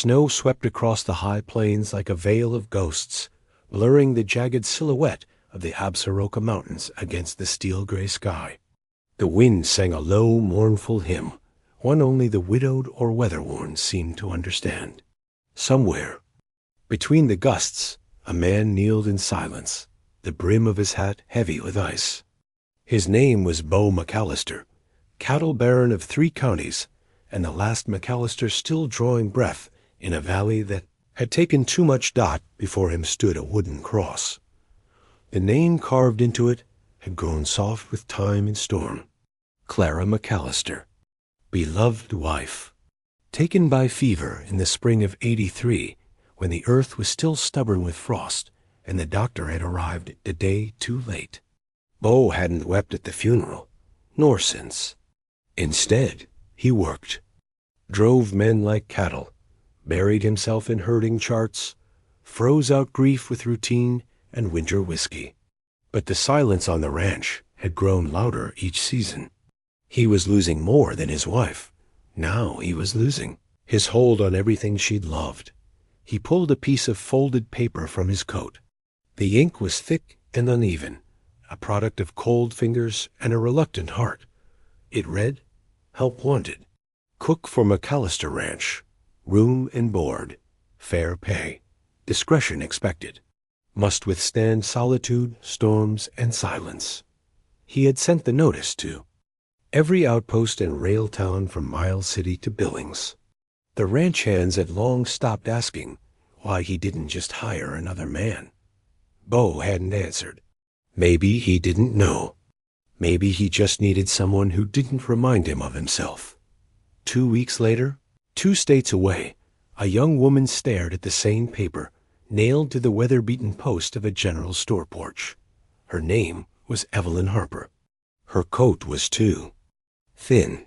Snow swept across the high plains like a veil of ghosts, blurring the jagged silhouette of the Absaroka Mountains against the steel-gray sky. The wind sang a low, mournful hymn, one only the widowed or weather-worn seemed to understand. Somewhere, between the gusts, a man kneeled in silence, the brim of his hat heavy with ice. His name was Beau McAlister, cattle baron of 3 counties, and the last McAlister still drawing breath in a valley that had taken too much dot before him stood a wooden cross. The name carved into it had grown soft with time and storm. Clara McAlister, beloved wife, taken by fever in the spring of '83, when the earth was still stubborn with frost and the doctor had arrived a day too late. Beau hadn't wept at the funeral, nor since. Instead, he worked, drove men like cattle, buried himself in herding charts, froze out grief with routine and winter whiskey. But the silence on the ranch had grown louder each season. He was losing more than his wife. Now he was losing his hold on everything she'd loved. He pulled a piece of folded paper from his coat. The ink was thick and uneven, a product of cold fingers and a reluctant heart. It read, "Help wanted. Cook for McAlister Ranch. Room and board. Fair pay. Discretion expected. Must withstand solitude, storms, and silence." He had sent the notice to every outpost and rail town from Miles City to Billings. The ranch hands had long stopped asking why he didn't just hire another man. Beau hadn't answered. Maybe he didn't know. Maybe he just needed someone who didn't remind him of himself. 2 weeks later, 2 states away, a young woman stared at the same paper, nailed to the weather-beaten post of a general store porch. Her name was Evelyn Harper. Her coat was too thin,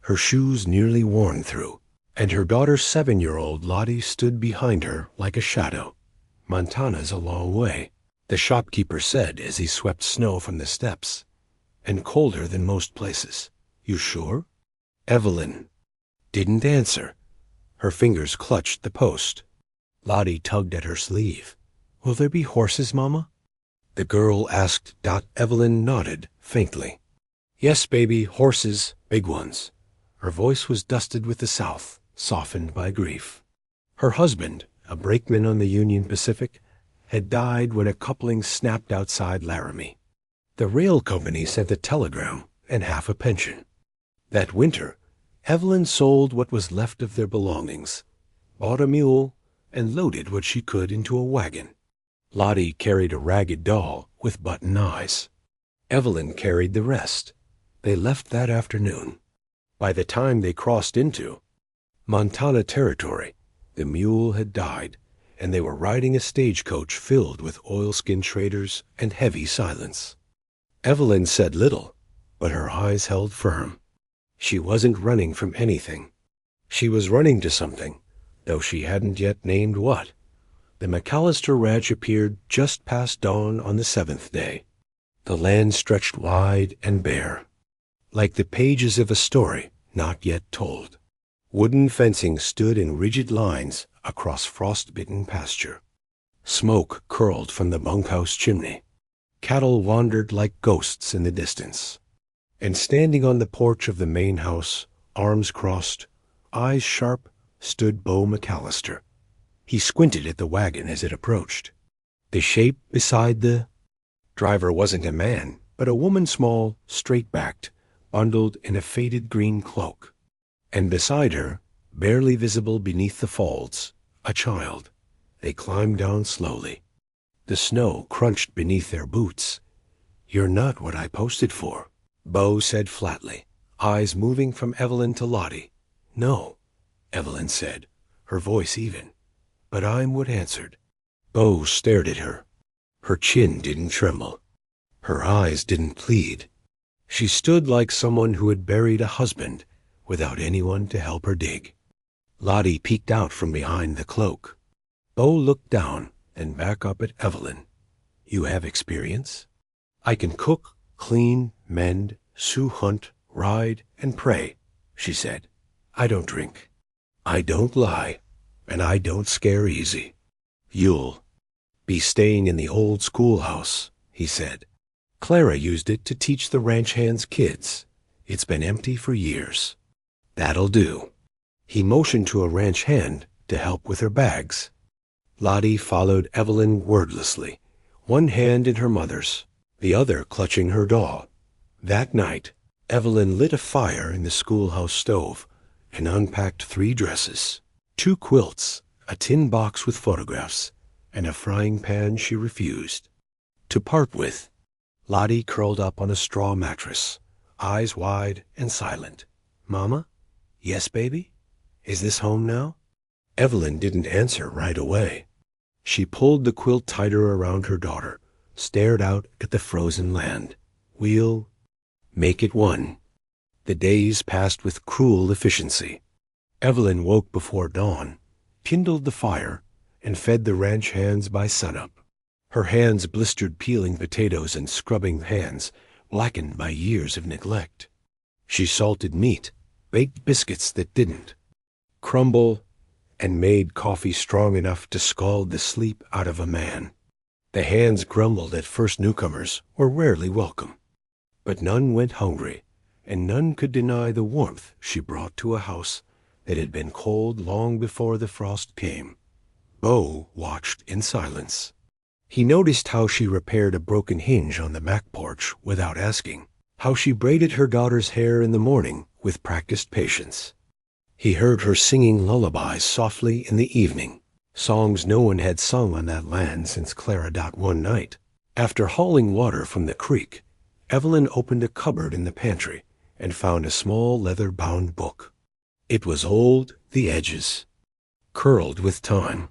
her shoes nearly worn through, and her daughter's 7-year-old Lottie stood behind her like a shadow. "Montana's a long way," the shopkeeper said as he swept snow from the steps, "and colder than most places. You sure?" Evelyn didn't answer. Her fingers clutched the post. Lottie tugged at her sleeve. "Will there be horses, Mama?" The girl asked. Evelyn nodded faintly. "Yes, baby, horses, big ones." Her voice was dusted with the South, softened by grief. Her husband, a brakeman on the Union Pacific, had died when a coupling snapped outside Laramie. The rail company sent a telegram and half a pension. That winter, Evelyn sold what was left of their belongings, bought a mule, and loaded what she could into a wagon. Lottie carried a ragged doll with button eyes. Evelyn carried the rest. They left that afternoon. By the time they crossed into Montana territory, the mule had died, and they were riding a stagecoach filled with oilskin traders and heavy silence. Evelyn said little, but her eyes held firm. She wasn't running from anything. She was running to something, though she hadn't yet named what. The McAlister Ranch appeared just past dawn on the 7th day. The land stretched wide and bare, like the pages of a story not yet told. Wooden fencing stood in rigid lines across frost-bitten pasture. Smoke curled from the bunkhouse chimney. Cattle wandered like ghosts in the distance. And standing on the porch of the main house, arms crossed, eyes sharp, stood Beau McAlister. He squinted at the wagon as it approached. The shape beside the driver wasn't a man, but a woman, small, straight-backed, bundled in a faded green cloak. And beside her, barely visible beneath the folds, a child. They climbed down slowly. The snow crunched beneath their boots. "You're not what I posted for," Beau said flatly, eyes moving from Evelyn to Lottie. "No," Evelyn said, her voice even. "But I'm what answered." Beau stared at her. Her chin didn't tremble. Her eyes didn't plead. She stood like someone who had buried a husband without anyone to help her dig. Lottie peeked out from behind the cloak. Beau looked down and back up at Evelyn. "You have experience?" "I can cook, clean, mend, Sioux hunt, ride, and pray," she said. "I don't drink." "I don't lie," and I don't scare easy. You'll be staying in the old schoolhouse, he said. Clara used it to teach the ranch hands' kids. It's been empty for years. That'll do. He motioned to a ranch hand to help with her bags. Lottie followed Evelyn wordlessly, one hand in her mother's, the other clutching her doll. That night, Evelyn lit a fire in the schoolhouse stove and unpacked 3 dresses, 2 quilts, a tin box with photographs, and a frying pan she refused to part with. Lottie curled up on a straw mattress, eyes wide and silent. Mama? Yes, baby? Is this home now? Evelyn didn't answer right away. She pulled the quilt tighter around her daughter, stared out at the frozen land. We'll make it one. The days passed with cruel efficiency. Evelyn woke before dawn, kindled the fire, and fed the ranch hands by sunup. Her hands blistered peeling potatoes and scrubbing hands, blackened by years of neglect. She salted meat, baked biscuits that didn't crumble, and made coffee strong enough to scald the sleep out of a man. The hands grumbled at first newcomers were rarely welcome, but none went hungry, and none could deny the warmth she brought to a house that had been cold long before the frost came. Beau watched in silence. He noticed how she repaired a broken hinge on the back porch without asking, how she braided her daughter's hair in the morning with practiced patience. He heard her singing lullabies softly in the evening, songs no one had sung on that land since Clara died one night. After hauling water from the creek, Evelyn opened a cupboard in the pantry and found a small leather-bound book. It was old, the edges curled with time.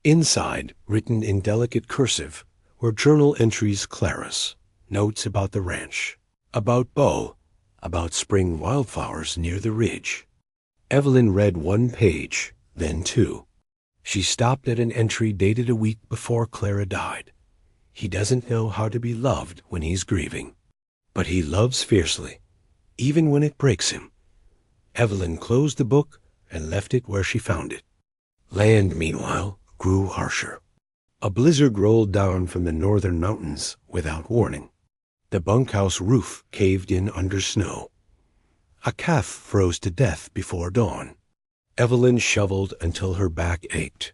Inside, written in delicate cursive, were journal entries Clara's, notes about the ranch, about Beau, about spring wildflowers near the ridge. Evelyn read 1 page, then 2. She stopped at an entry dated a week before Clara died. He doesn't know how to be loved when he's grieving, but he loves fiercely, even when it breaks him. Evelyn closed the book and left it where she found it. Land, meanwhile, grew harsher. A blizzard rolled down from the northern mountains without warning. The bunkhouse roof caved in under snow. A calf froze to death before dawn. Evelyn shoveled until her back ached,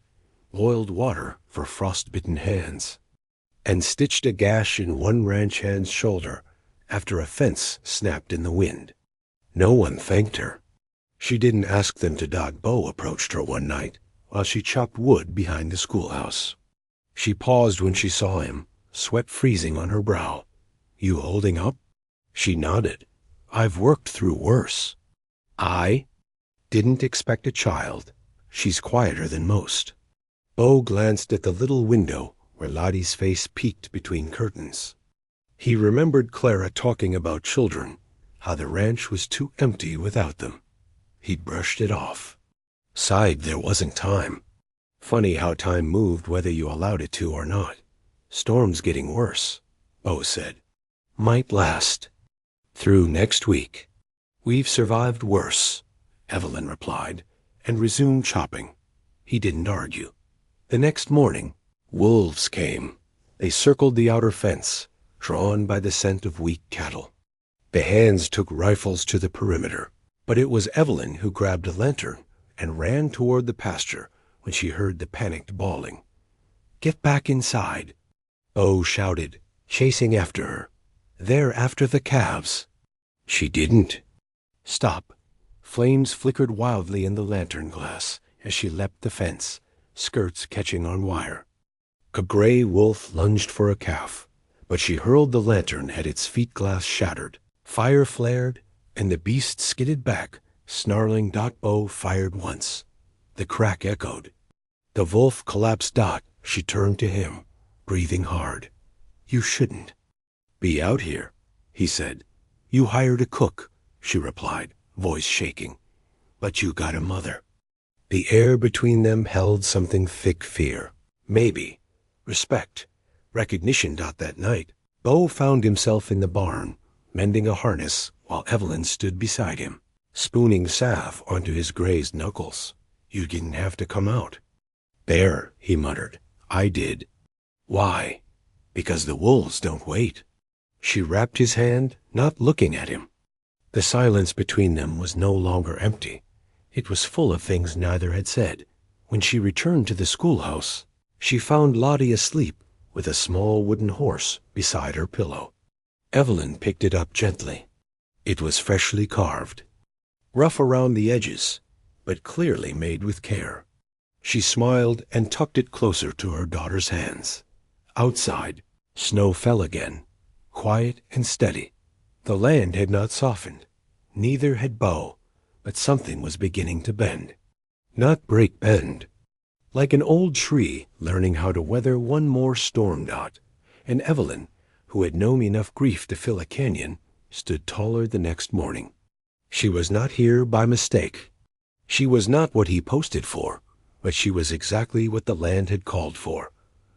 boiled water for frost-bitten hands, and stitched a gash in one ranch hand's shoulder after a fence snapped in the wind. No one thanked her. She didn't ask them to dog. Beau approached her one night while she chopped wood behind the schoolhouse. She paused when she saw him, sweat freezing on her brow. You holding up? She nodded. I've worked through worse. I didn't expect a child. She's quieter than most. Beau glanced at the little window where Lottie's face peeked between curtains. He remembered Clara talking about children, how the ranch was too empty without them. He brushed it off. Sighed there wasn't time. Funny how time moved whether you allowed it to or not. Storm's getting worse, Beau said. Might last through next week. We've survived worse, Evelyn replied, and resumed chopping. He didn't argue. The next morning, wolves came. They circled the outer fence, drawn by the scent of weak cattle. The hands took rifles to the perimeter, but it was Evelyn who grabbed a lantern and ran toward the pasture when she heard the panicked bawling. Get back inside, Beau shouted, chasing after her. They're after the calves. She didn't stop. Flames flickered wildly in the lantern glass as she leapt the fence, skirts catching on wire. A gray wolf lunged for a calf, but she hurled the lantern at its feet glass shattered. Fire flared, and the beast skidded back, snarling. Beau fired once. The crack echoed. The wolf collapsed. She turned to him, breathing hard. You shouldn't be out here, he said. You hired a cook, she replied, voice shaking. But you got a mother. The air between them held something thick fear. Maybe respect, recognition. That night, Beau found himself in the barn, mending a harness while Evelyn stood beside him, spooning salve onto his grazed knuckles. You didn't have to come out. There, he muttered. I did. Why? Because the wolves don't wait. She wrapped his hand, not looking at him. The silence between them was no longer empty. It was full of things neither had said. When she returned to the schoolhouse, she found Lottie asleep with a small wooden horse beside her pillow. Evelyn picked it up gently. It was freshly carved, rough around the edges, but clearly made with care. She smiled and tucked it closer to her daughter's hands. Outside, snow fell again, quiet and steady. The land had not softened. Neither had Beau, but something was beginning to bend. Not break bend. Like an old tree learning how to weather one more storm dot, and Evelyn, who had known enough grief to fill a canyon, stood taller the next morning. She was not here by mistake. She was not what he posted for, but she was exactly what the land had called for,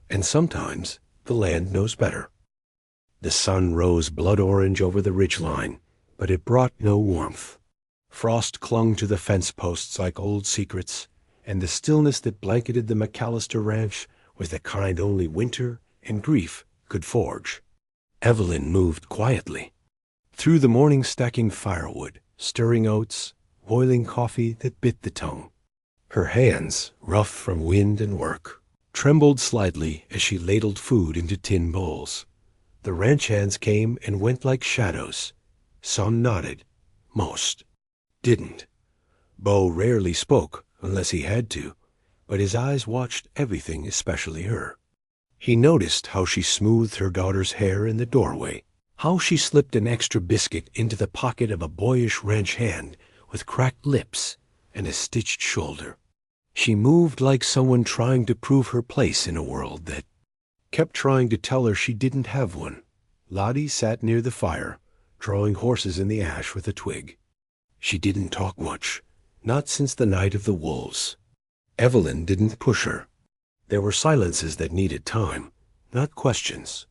and sometimes the land knows better. The sun rose blood orange over the ridgeline, but it brought no warmth. Frost clung to the fence posts like old secrets, and the stillness that blanketed the McAlister ranch was the kind only winter and grief could forge. Evelyn moved quietly. Through the morning, stacking firewood, stirring oats, boiling coffee that bit the tongue. Her hands, rough from wind and work, trembled slightly as she ladled food into tin bowls. The ranch hands came and went like shadows. Some nodded. Most didn't. Beau rarely spoke unless he had to, but his eyes watched everything, especially her. He noticed how she smoothed her daughter's hair in the doorway, how she slipped an extra biscuit into the pocket of a boyish ranch hand with cracked lips and a stitched shoulder. She moved like someone trying to prove her place in a world that kept trying to tell her she didn't have one. Lottie sat near the fire, drawing horses in the ash with a twig. She didn't talk much, not since the night of the wolves. Evelyn didn't push her. There were silences that needed time, not questions.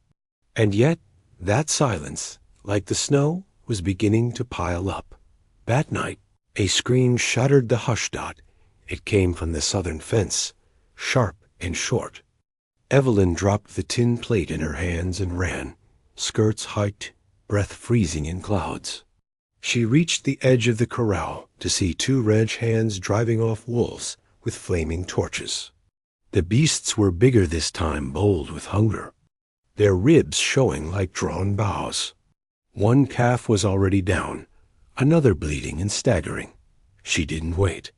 And yet, that silence, like the snow, was beginning to pile up. That night, a scream shattered the hush dot. It came from the southern fence, sharp and short. Evelyn dropped the tin plate in her hands and ran, skirts hiked, breath freezing in clouds. She reached the edge of the corral to see two ranch hands driving off wolves with flaming torches. The beasts were bigger this time, bold with hunger, their ribs showing like drawn bows. One calf was already down, another bleeding and staggering. She didn't wait.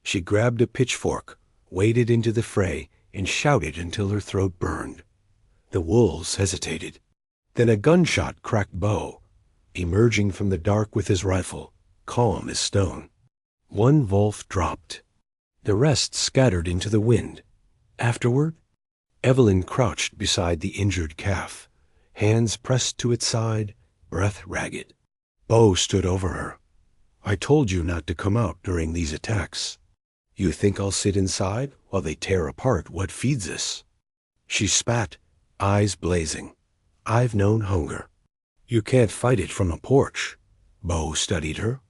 She grabbed a pitchfork, waded into the fray, and shouted until her throat burned. The wolves hesitated. Then a gunshot cracked Beau, emerging from the dark with his rifle, calm as stone. One wolf dropped. The rest scattered into the wind. Afterward, Evelyn crouched beside the injured calf, hands pressed to its side, breath ragged. Beau stood over her. I told you not to come out during these attacks. You think I'll sit inside while they tear apart what feeds us? She spat, eyes blazing. I've known hunger. You can't fight it from a porch. Beau studied her.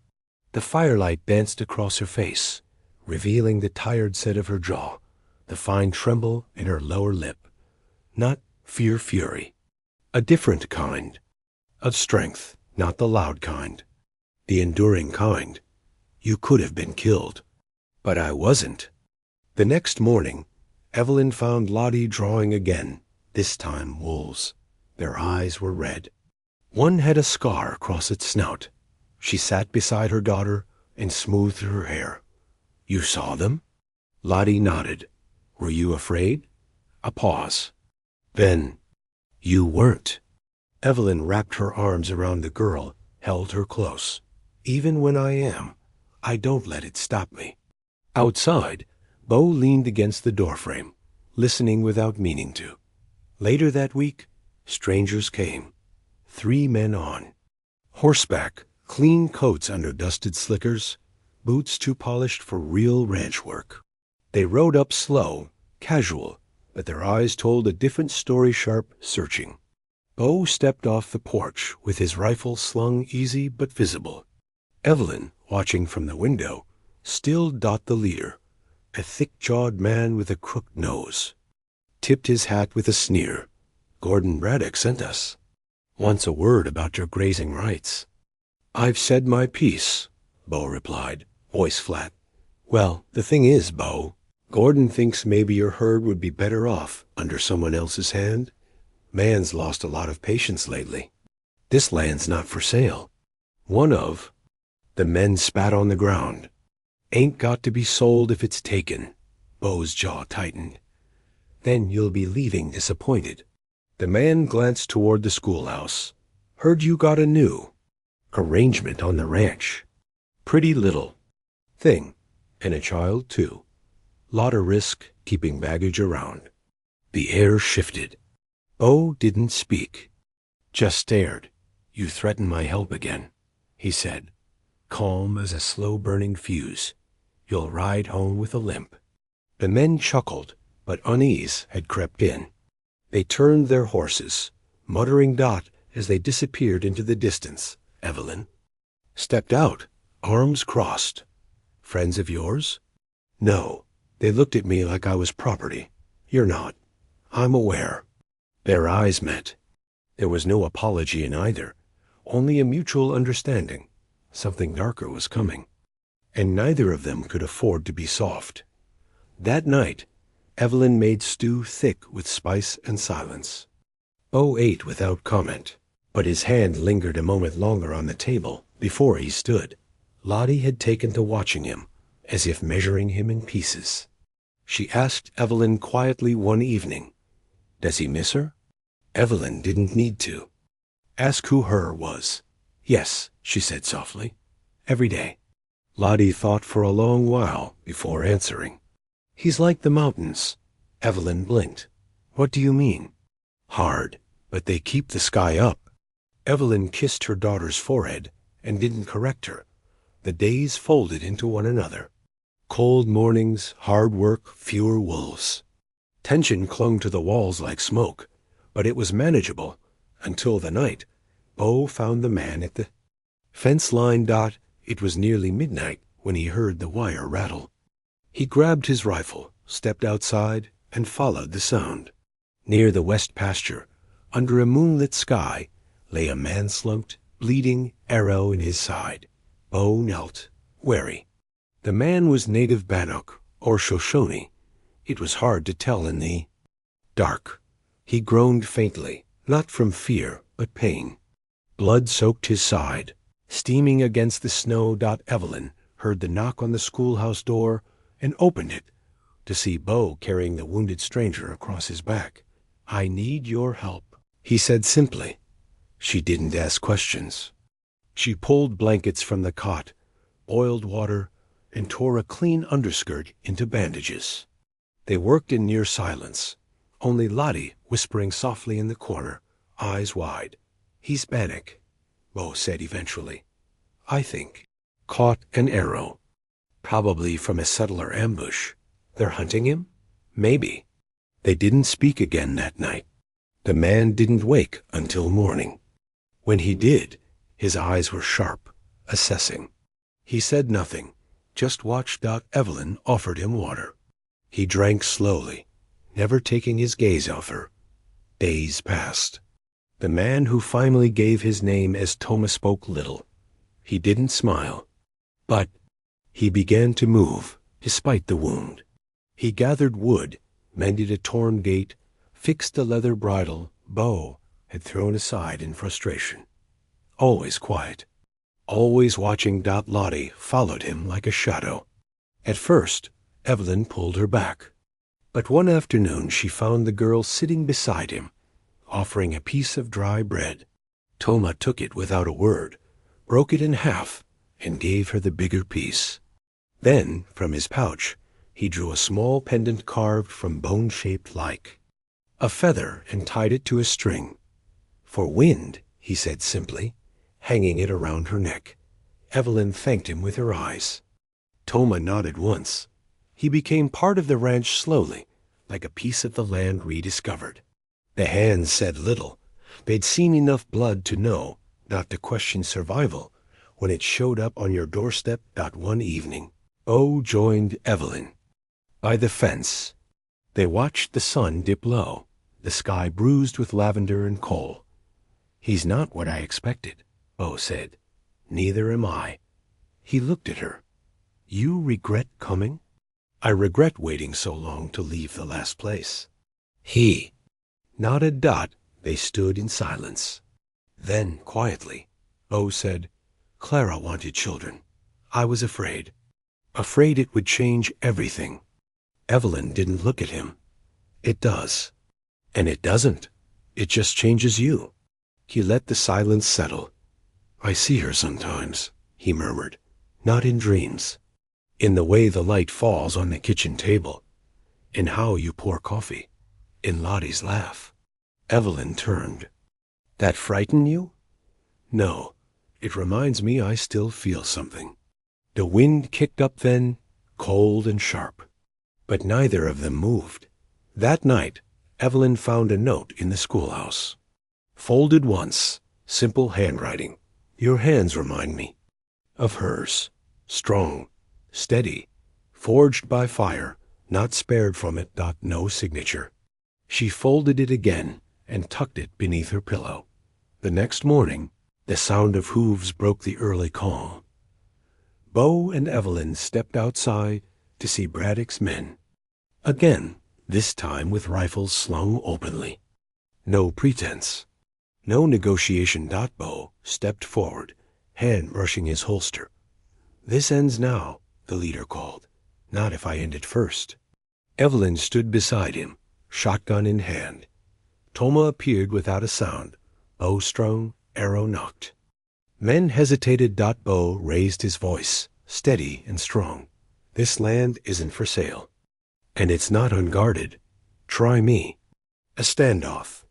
The firelight danced across her face, revealing the tired set of her jaw, the fine tremble in her lower lip. Not fury. A different kind. Of strength, not the loud kind. The enduring kind. You could have been killed. But I wasn't. The next morning, Evelyn found Lottie drawing again, this time wolves. Their eyes were red. One had a scar across its snout. She sat beside her daughter and smoothed her hair. You saw them? Lottie nodded. Were you afraid? A pause. Then, you weren't. Evelyn wrapped her arms around the girl, held her close. Even when I am, I don't let it stop me. Outside, Beau leaned against the doorframe, listening without meaning to. Later that week, strangers came. 3 men on. Horseback, clean coats under dusted slickers, boots too polished for real ranch work. They rode up slow, casual, but their eyes told a different story, sharp, searching. Beau stepped off the porch with his rifle slung easy but visible. Evelyn, watching from the window, still dot the leader, a thick-jawed man with a crooked nose. Tipped his hat with a sneer. "Gordon Braddock sent us. Wants a word about your grazing rights." "I've said my piece," Beau replied, voice flat. "Well, the thing is, Beau, Gordon thinks maybe your herd would be better off under someone else's hand. Man's lost a lot of patience lately. This land's not for sale. One of—" The men spat on the ground. "Ain't got to be sold if it's taken." Beau's jaw tightened. "Then you'll be leaving disappointed." The man glanced toward the schoolhouse. "Heard you got a new arrangement on the ranch. Pretty little thing. And a child, too. Lot of risk keeping baggage around." The air shifted. Beau didn't speak, just stared. "You threaten my help again," he said, calm as a slow-burning fuse. "You'll ride home with a limp." The men chuckled, but unease had crept in. They turned their horses, muttering Dot as they disappeared into the distance. Evelyn stepped out, arms crossed. "Friends of yours?" "No. They looked at me like I was property. You're not. I'm aware." Their eyes met. There was no apology in either, only a mutual understanding. Something darker was coming, and neither of them could afford to be soft. That night, Evelyn made stew thick with spice and silence. Beau ate without comment, but his hand lingered a moment longer on the table before he stood. Lottie had taken to watching him, as if measuring him in pieces. She asked Evelyn quietly one evening, "Does he miss her?" Evelyn didn't need to. Ask who her was. "Yes," she said softly. "Every day." Lottie thought for a long while before answering. "He's like the mountains." Evelyn blinked. "What do you mean?" "Hard, but they keep the sky up." Evelyn kissed her daughter's forehead and didn't correct her. The days folded into one another. Cold mornings, hard work, fewer wolves. Tension clung to the walls like smoke, but it was manageable until the night Beau found the man at the fence line. It was nearly midnight when he heard the wire rattle. He grabbed his rifle, stepped outside, and followed the sound. Near the west pasture, under a moonlit sky, lay a man slumped, bleeding, arrow in his side. Beau knelt, wary. The man was native Bannock, or Shoshone. It was hard to tell in the dark. He groaned faintly, not from fear, but pain. Blood soaked his side, steaming against the snow. Evelyn heard the knock on the schoolhouse door and opened it to see Beau carrying the wounded stranger across his back. "I need your help," he said simply. She didn't ask questions. She pulled blankets from the cot, boiled water, and tore a clean underskirt into bandages. They worked in near silence, only Lottie whispering softly in the corner, eyes wide. "He's Bannock," Beau said eventually. "I think. Caught an arrow. Probably from a settler ambush. They're hunting him? Maybe." They didn't speak again that night. The man didn't wake until morning. When he did, his eyes were sharp, assessing. He said nothing, just watched. Evelyn offered him water. He drank slowly, never taking his gaze off her. Days passed. The man who finally gave his name as Toma spoke little. He didn't smile, but he began to move, despite the wound. He gathered wood, mended a torn gate, fixed a leather bridle Beau had thrown aside in frustration. Always quiet, always watching. Lottie followed him like a shadow. At first, Evelyn pulled her back, but one afternoon she found the girl sitting beside him, offering a piece of dry bread. Toma took it without a word, broke it in half, and gave her the bigger piece. Then, from his pouch, he drew a small pendant carved from bone-shaped like a feather and tied it to a string. "For wind," he said simply, hanging it around her neck. Evelyn thanked him with her eyes. Toma nodded once. He became part of the ranch slowly, like a piece of the land rediscovered. The hands said little. They'd seen enough blood to know not to question survival when it showed up on your doorstep. One evening, Beau joined Evelyn. By the fence. They watched the sun dip low, the sky bruised with lavender and coal. "He's not what I expected," Beau said. "Neither am I." He looked at her. "You regret coming?" "I regret waiting so long to leave the last place." He nodded. They stood in silence. Then, quietly, Beau said, "Clara wanted children. I was afraid. Afraid it would change everything." Evelyn didn't look at him. "It does." "And it doesn't. It just changes you." He let the silence settle. "I see her sometimes," he murmured. "Not in dreams. In the way the light falls on the kitchen table. In how you pour coffee. In Lottie's laugh." Evelyn turned. "That frighten you?" "No. It reminds me I still feel something." The wind kicked up then, cold and sharp. But neither of them moved. That night, Evelyn found a note in the schoolhouse. Folded once, simple handwriting. "Your hands remind me." Of hers. Strong, steady, forged by fire, not spared from it. No signature. She folded it again and tucked it beneath her pillow. The next morning, the sound of hooves broke the early calm. Beau and Evelyn stepped outside to see Braddock's men. Again, this time with rifles slung openly. No pretense. No negotiation. Beau stepped forward, hand brushing his holster. "This ends now," the leader called. "Not if I end it first." Evelyn stood beside him, shotgun in hand. Toma appeared without a sound. Bow strung, arrow nocked. Men hesitated. Beau raised his voice, steady and strong. "This land isn't for sale. And it's not unguarded. Try me." A standoff.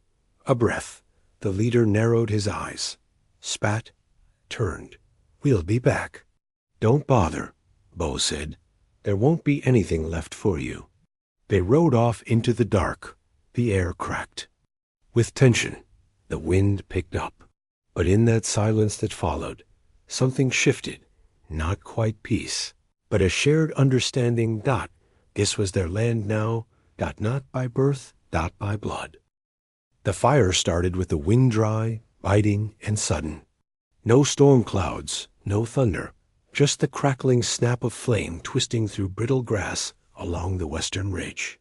A breath. The leader narrowed his eyes, spat, turned. "We'll be back." "Don't bother," Beau said. "There won't be anything left for you." They rode off into the dark. The air cracked. With tension, the wind picked up. But in that silence that followed, something shifted. Not quite peace, but a shared understanding. This was their land now. Not by birth. By blood. The fire started with the wind dry, biting, and sudden. No storm clouds, no thunder, just the crackling snap of flame twisting through brittle grass along the western ridge.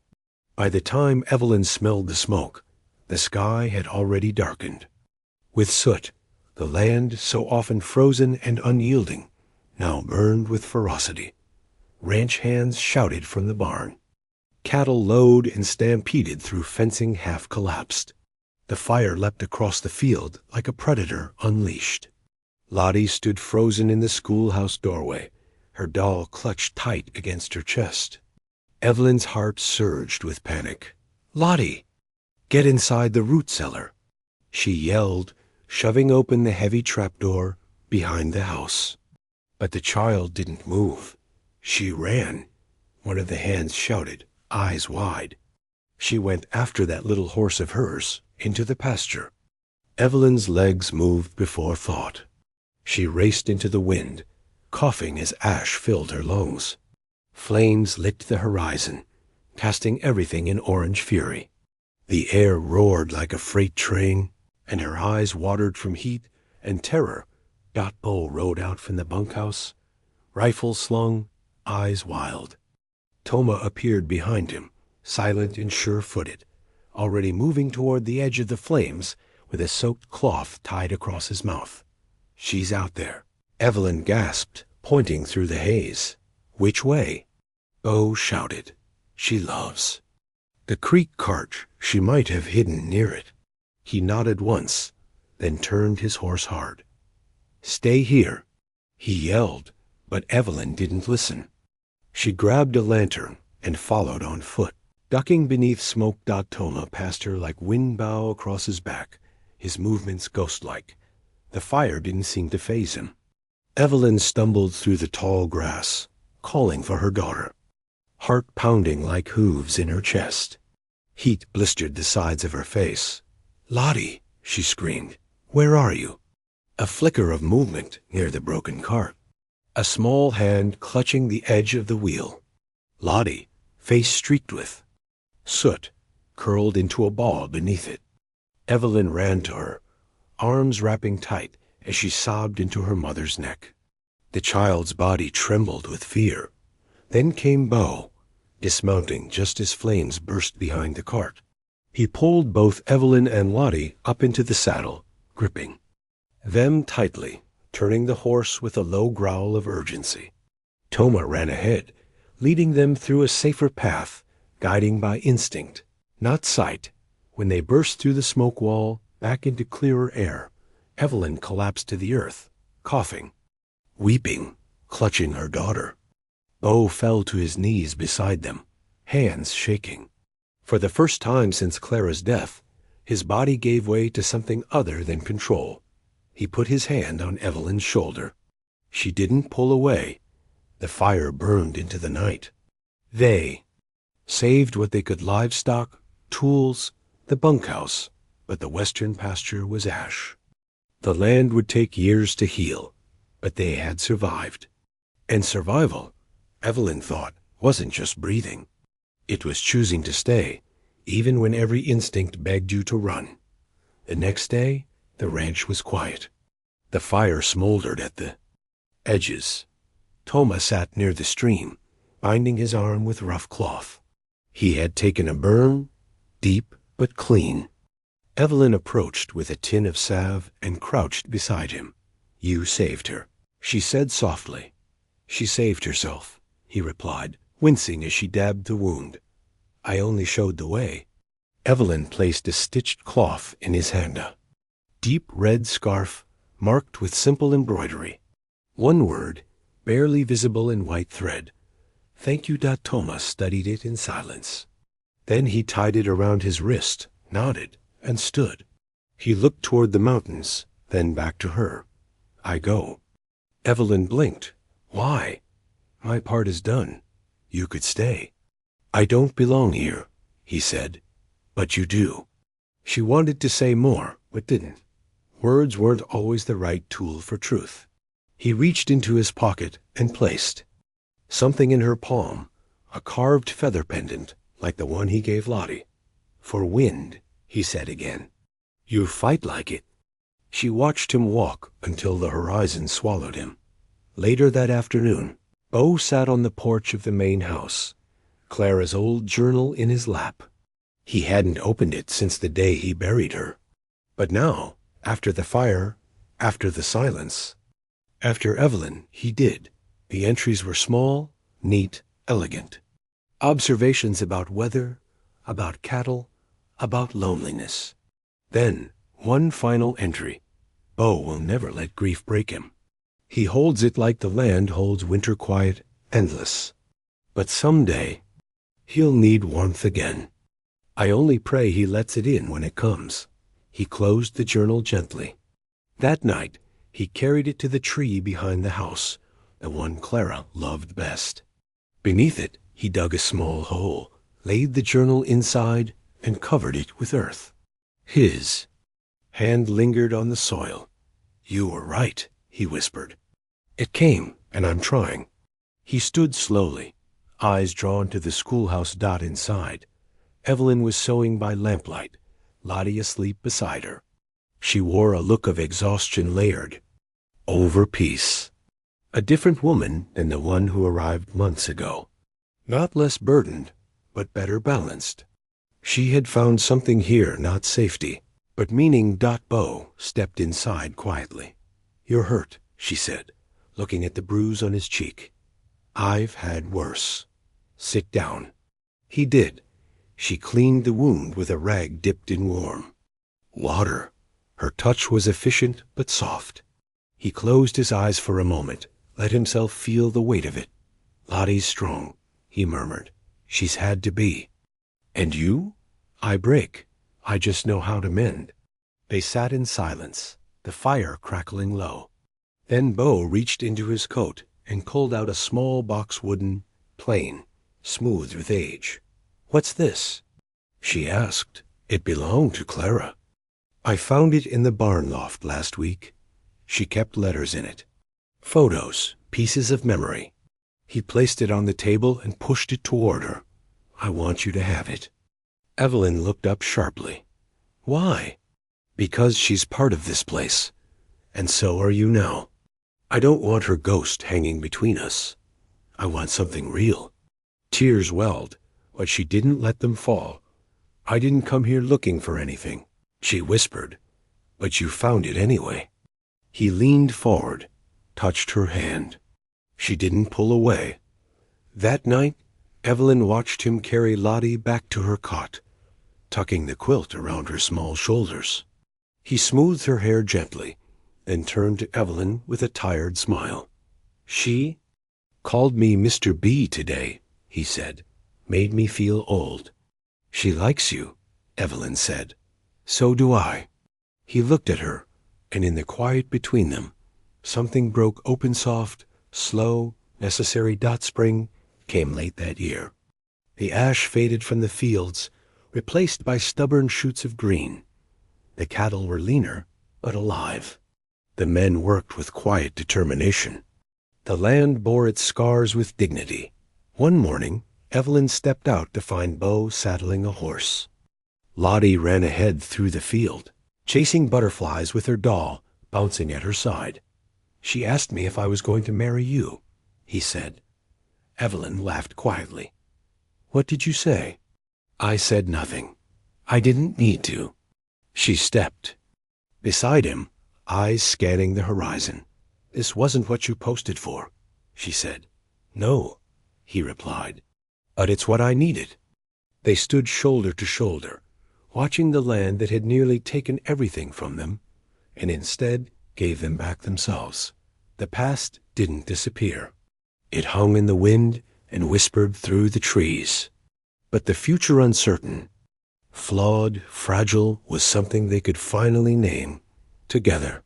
By the time Evelyn smelled the smoke, the sky had already darkened. With soot, the land, so often frozen and unyielding, now burned with ferocity. Ranch hands shouted from the barn. Cattle lowed and stampeded through fencing half-collapsed. The fire leapt across the field like a predator unleashed. Lottie stood frozen in the schoolhouse doorway, her doll clutched tight against her chest. Evelyn's heart surged with panic. "Lottie! Get inside the root cellar!" She yelled, shoving open the heavy trapdoor behind the house. But the child didn't move. She ran. One of the hands shouted, eyes wide. She went after that little horse of hers into the pasture. Evelyn's legs moved before thought. She raced into the wind, coughing as ash filled her lungs. Flames licked the horizon, casting everything in orange fury. The air roared like a freight train, and her eyes watered from heat and terror. Beau rode out from the bunkhouse, rifle slung, eyes wild. Toma appeared behind him, silent and sure-footed, already moving toward the edge of the flames with a soaked cloth tied across his mouth. "She's out there," Evelyn gasped, pointing through the haze. "Which way?" Beau shouted. "She loves." The creek cart, she might have hidden near it. He nodded once, then turned his horse hard. "Stay here," he yelled, but Evelyn didn't listen. She grabbed a lantern and followed on foot. Ducking beneath smoke. Toma passed her like wind bow across his back, his movements ghostlike. The fire didn't seem to faze him. Evelyn stumbled through the tall grass, calling for her daughter, heart pounding like hooves in her chest. Heat blistered the sides of her face. "Lottie," she screamed, "where are you?" A flicker of movement near the broken cart. A small hand clutching the edge of the wheel. "Lottie," face streaked with. Soot curled into a ball beneath it. Evelyn ran to her, arms wrapping tight as she sobbed into her mother's neck. The child's body trembled with fear. Then came Beau, dismounting just as flames burst behind the cart. He pulled both Evelyn and Lottie up into the saddle, gripping them tightly, turning the horse with a low growl of urgency. Toma ran ahead, leading them through a safer path, guiding by instinct, not sight. When they burst through the smoke wall back into clearer air, Evelyn collapsed to the earth, coughing, weeping, clutching her daughter. Beau fell to his knees beside them, hands shaking. For the first time since Clara's death, his body gave way to something other than control. He put his hand on Evelyn's shoulder. She didn't pull away. The fire burned into the night. They saved what they could: livestock, tools, the bunkhouse, but the western pasture was ash. The land would take years to heal, but they had survived. And survival, Evelyn thought, wasn't just breathing. It was choosing to stay, even when every instinct begged you to run. The next day, the ranch was quiet. The fire smoldered at the edges. Toma sat near the stream, binding his arm with rough cloth. He had taken a burn, deep but clean. Evelyn approached with a tin of salve and crouched beside him. "You saved her," she said softly. "She saved herself," he replied, wincing as she dabbed the wound. "I only showed the way." Evelyn placed a stitched cloth in his hand, a deep red scarf marked with simple embroidery. One word, barely visible in white thread. "Thank you." Toma studied it in silence. Then he tied it around his wrist, nodded, and stood. He looked toward the mountains, then back to her. "I go." Evelyn blinked. "Why?" "My part is done. You could stay." "I don't belong here," he said. "But you do." She wanted to say more, but didn't. Words weren't always the right tool for truth. He reached into his pocket and placed something in her palm, a carved feather pendant like the one he gave Lottie. "For wind," he said again. "You fight like it." She watched him walk until the horizon swallowed him. Later that afternoon, Beau sat on the porch of the main house, Clara's old journal in his lap. He hadn't opened it since the day he buried her. But now, after the fire, after the silence, after Evelyn, he did. The entries were small, neat, elegant. Observations about weather, about cattle, about loneliness. Then, one final entry. Beau will never let grief break him. He holds it like the land holds winter quiet, endless. But someday, he'll need warmth again. I only pray he lets it in when it comes. He closed the journal gently. That night, he carried it to the tree behind the house, the one Clara loved best. Beneath it, he dug a small hole, laid the journal inside, and covered it with earth. His hand lingered on the soil. "You were right," he whispered. "It came, and I'm trying." He stood slowly, eyes drawn to the schoolhouse dot inside. Evelyn was sewing by lamplight, Lottie asleep beside her. She wore a look of exhaustion layered over peace. A different woman than the one who arrived months ago. Not less burdened, but better balanced. She had found something here, not safety, but meaning. Beau stepped inside quietly. "You're hurt," she said, looking at the bruise on his cheek. "I've had worse. Sit down." He did. She cleaned the wound with a rag dipped in warm water. Her touch was efficient but soft. He closed his eyes for a moment, let himself feel the weight of it. "Lottie's strong," he murmured. "She's had to be." "And you?" "I break. I just know how to mend." They sat in silence, the fire crackling low. Then Beau reached into his coat and pulled out a small box, wooden, plain, smooth with age. "What's this?" she asked. "It belonged to Clara. I found it in the barn loft last week. She kept letters in it. Photos, pieces of memory." He placed it on the table and pushed it toward her. I want you to have it." Evelyn looked up sharply. "Why?" "Because she's part of this place, and so are you now. I don't want her ghost hanging between us. I want something real." Tears welled, but she didn't let them fall. "I didn't come here looking for anything," she whispered, "but you found it anyway." He leaned forward, touched her hand. She didn't pull away. That night, Evelyn watched him carry Lottie back to her cot, tucking the quilt around her small shoulders. He smoothed her hair gently, then turned to Evelyn with a tired smile. "She called me Mr. B today," he said. "Made me feel old." "She likes you," Evelyn said. "So do I." He looked at her, and in the quiet between them, something broke open soft, slow, necessary dot spring came late that year. The ash faded from the fields, replaced by stubborn shoots of green. The cattle were leaner, but alive. The men worked with quiet determination. The land bore its scars with dignity. One morning, Evelyn stepped out to find Beau saddling a horse. Lottie ran ahead through the field, chasing butterflies with her doll bouncing at her side. "She asked me if I was going to marry you," he said. Evelyn laughed quietly. "What did you say?" "I said nothing. I didn't need to." She stepped beside him, eyes scanning the horizon. "This wasn't what you posted for," she said. "No," he replied, "but it's what I needed." They stood shoulder to shoulder, watching the land that had nearly taken everything from them, and instead gave them back themselves. The past didn't disappear. It hung in the wind and whispered through the trees. But the future uncertain, flawed, fragile, was something they could finally name together.